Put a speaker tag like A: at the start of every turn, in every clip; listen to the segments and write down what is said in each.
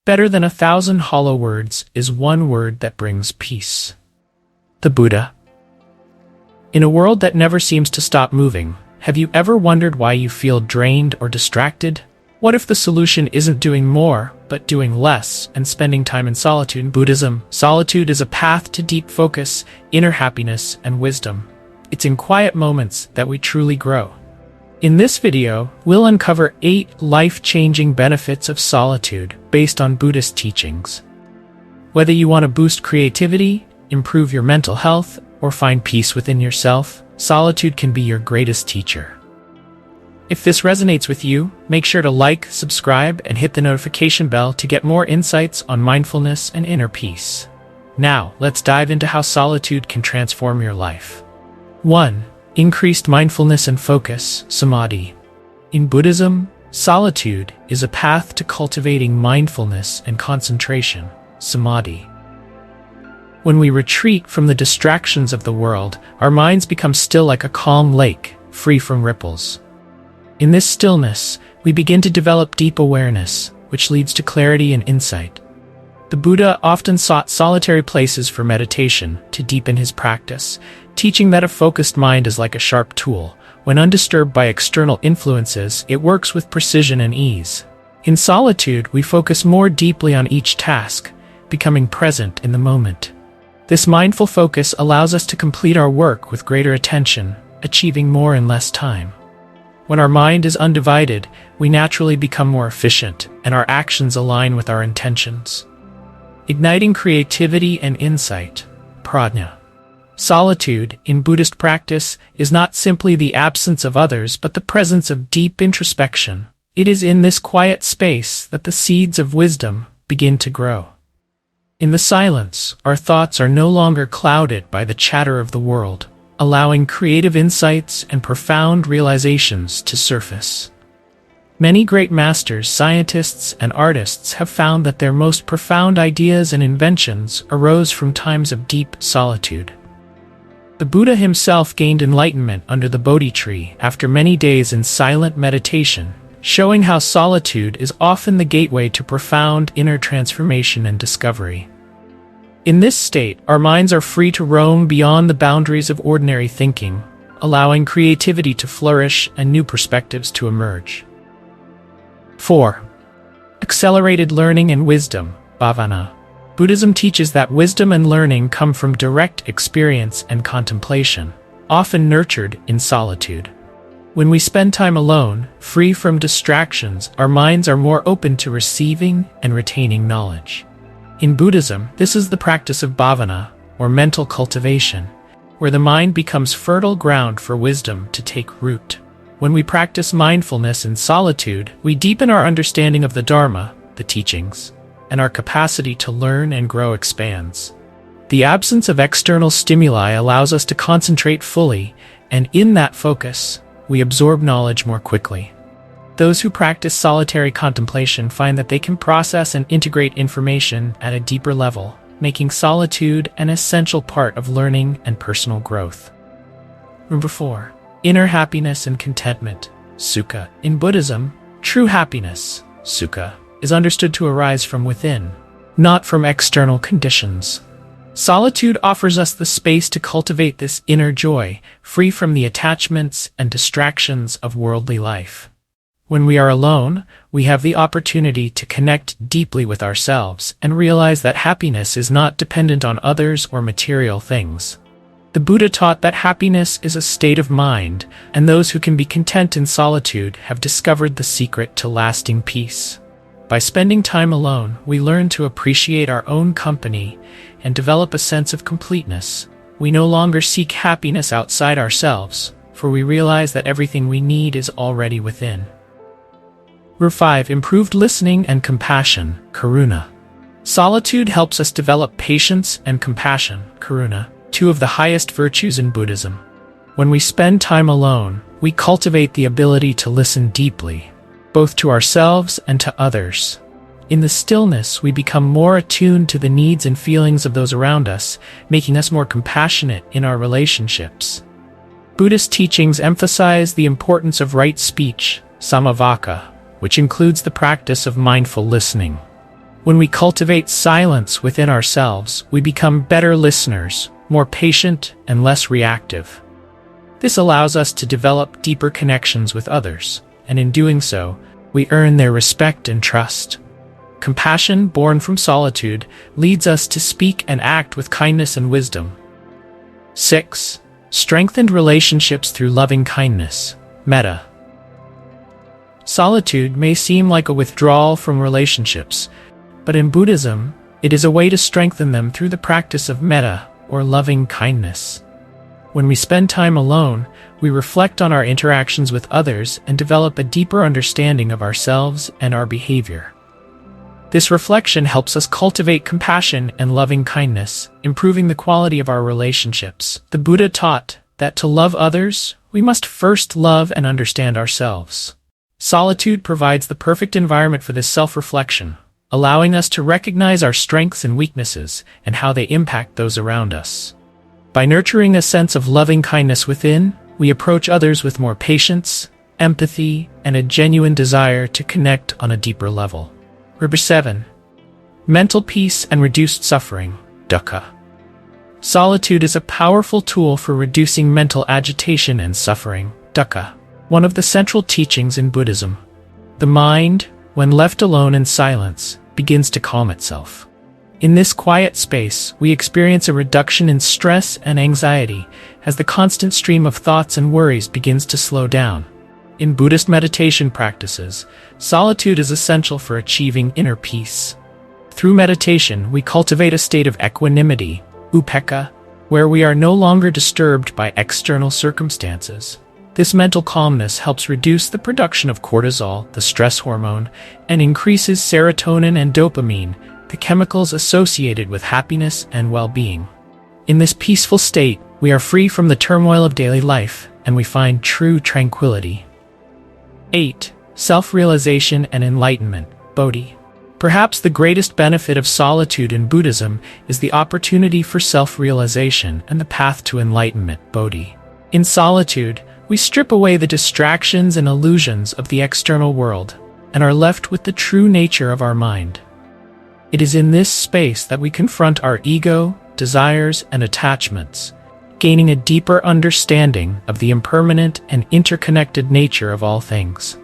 A: Better than 1,000 hollow words is one word that brings peace. The Buddha. In a world that never seems to stop moving, have you ever wondered why you feel drained or distracted? What if the solution isn't doing more, but doing less and spending time in solitude? In Buddhism, solitude is a path to deep focus, inner happiness, and wisdom. It's in quiet moments that we truly grow. In this video, we'll uncover 8 life-changing benefits of solitude based on Buddhist teachings. Whether you want to boost creativity, improve your mental health, or find peace within yourself, solitude can be your greatest teacher. If this resonates with you, make sure to like, subscribe, and hit the notification bell to get more insights on mindfulness and inner peace. Now, let's dive into how solitude can transform your life. 1. Increased mindfulness and focus, samadhi. In Buddhism, solitude is a path to cultivating mindfulness and concentration, samadhi. When we retreat from the distractions of the world, our minds become still like a calm lake, free from ripples. In this stillness, we begin to develop deep awareness, which leads to clarity and insight. The Buddha often sought solitary places for meditation to deepen his practice, teaching that a focused mind is like a sharp tool. When undisturbed by external influences, it works with precision and ease. In solitude, we focus more deeply on each task, becoming present in the moment. This mindful focus allows us to complete our work with greater attention, achieving more in less time. When our mind is undivided, we naturally become more efficient, and our actions align with our intentions. Igniting creativity and insight, prajna. Solitude, in Buddhist practice, is not simply the absence of others but the presence of deep introspection. It is in this quiet space that the seeds of wisdom begin to grow. In the silence, our thoughts are no longer clouded by the chatter of the world, allowing creative insights and profound realizations to surface. Many great masters, scientists, and artists have found that their most profound ideas and inventions arose from times of deep solitude. The Buddha himself gained enlightenment under the Bodhi tree after many days in silent meditation, showing how solitude is often the gateway to profound inner transformation and discovery. In this state, our minds are free to roam beyond the boundaries of ordinary thinking, allowing creativity to flourish and new perspectives to emerge. 4. Accelerated learning and wisdom, bhavana. Buddhism teaches that wisdom and learning come from direct experience and contemplation, often nurtured in solitude. When we spend time alone, free from distractions, our minds are more open to receiving and retaining knowledge. In Buddhism, this is the practice of bhavana, or mental cultivation, where the mind becomes fertile ground for wisdom to take root. When we practice mindfulness in solitude, we deepen our understanding of the Dharma, the teachings, and our capacity to learn and grow expands. The absence of external stimuli allows us to concentrate fully, and in that focus, we absorb knowledge more quickly. Those who practice solitary contemplation find that they can process and integrate information at a deeper level, making solitude an essential part of learning and personal growth. Number 4. Inner happiness and contentment, sukha. In Buddhism, true happiness, sukha, is understood to arise from within, not from external conditions. Solitude offers us the space to cultivate this inner joy, free from the attachments and distractions of worldly life. When we are alone, we have the opportunity to connect deeply with ourselves and realize that happiness is not dependent on others or material things. The Buddha taught that happiness is a state of mind, and those who can be content in solitude have discovered the secret to lasting peace. By spending time alone, we learn to appreciate our own company and develop a sense of completeness. We no longer seek happiness outside ourselves, for we realize that everything we need is already within. Number 5. Improved listening and compassion, karuna. Solitude helps us develop patience and compassion, karuna, 2 of the highest virtues in Buddhism. When we spend time alone, we cultivate the ability to listen deeply, both to ourselves and to others. In the stillness, we become more attuned to the needs and feelings of those around us, making us more compassionate in our relationships. Buddhist teachings emphasize the importance of right speech, samavaka, which includes the practice of mindful listening. When we cultivate silence within ourselves, we become better listeners, more patient, and less reactive. This allows us to develop deeper connections with others, and in doing so, we earn their respect and trust. Compassion, born from solitude, leads us to speak and act with kindness and wisdom. 6. Strengthened relationships through loving kindness, metta. Solitude may seem like a withdrawal from relationships, but in Buddhism, it is a way to strengthen them through the practice of metta, or loving kindness. When we spend time alone, we reflect on our interactions with others and develop a deeper understanding of ourselves and our behavior. This reflection helps us cultivate compassion and loving kindness, improving the quality of our relationships. The Buddha taught that to love others, we must first love and understand ourselves. Solitude provides the perfect environment for this self-reflection, allowing us to recognize our strengths and weaknesses and how they impact those around us. By nurturing a sense of loving kindness within, we approach others with more patience, empathy, and a genuine desire to connect on a deeper level. Number 7. Mental peace and reduced suffering, dukkha. Solitude is a powerful tool for reducing mental agitation and suffering, dukkha, one of the central teachings in Buddhism. The mind, when left alone in silence, begins to calm itself. In this quiet space, we experience a reduction in stress and anxiety as the constant stream of thoughts and worries begins to slow down. In Buddhist meditation practices, solitude is essential for achieving inner peace. Through meditation, we cultivate a state of equanimity, upekkha, where we are no longer disturbed by external circumstances. This mental calmness helps reduce the production of cortisol, the stress hormone, and increases serotonin and dopamine, the chemicals associated with happiness and well-being. In this peaceful state, we are free from the turmoil of daily life, and we find true tranquility. 8. Self-realization and enlightenment, bodhi. Perhaps the greatest benefit of solitude in Buddhism is the opportunity for self-realization and the path to enlightenment, bodhi. In solitude, we strip away the distractions and illusions of the external world, and are left with the true nature of our mind. It is in this space that we confront our ego, desires, and attachments, gaining a deeper understanding of the impermanent and interconnected nature of all things.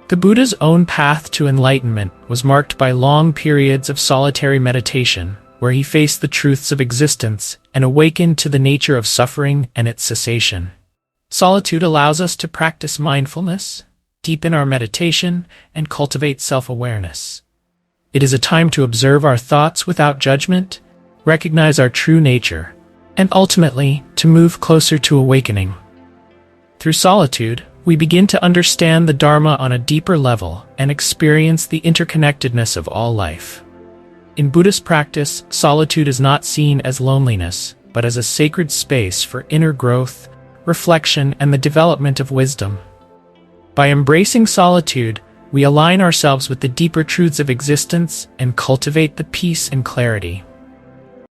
A: The Buddha's own path to enlightenment was marked by long periods of solitary meditation, where he faced the truths of existence and awakened to the nature of suffering and its cessation. Solitude allows us to practice mindfulness, deepen our meditation, and cultivate self-awareness. It is a time to observe our thoughts without judgment, recognize our true nature, and ultimately, to move closer to awakening. Through solitude, we begin to understand the Dharma on a deeper level and experience the interconnectedness of all life. In Buddhist practice, solitude is not seen as loneliness, but as a sacred space for inner growth, reflection, and the development of wisdom. By embracing solitude, we align ourselves with the deeper truths of existence and cultivate the peace and clarity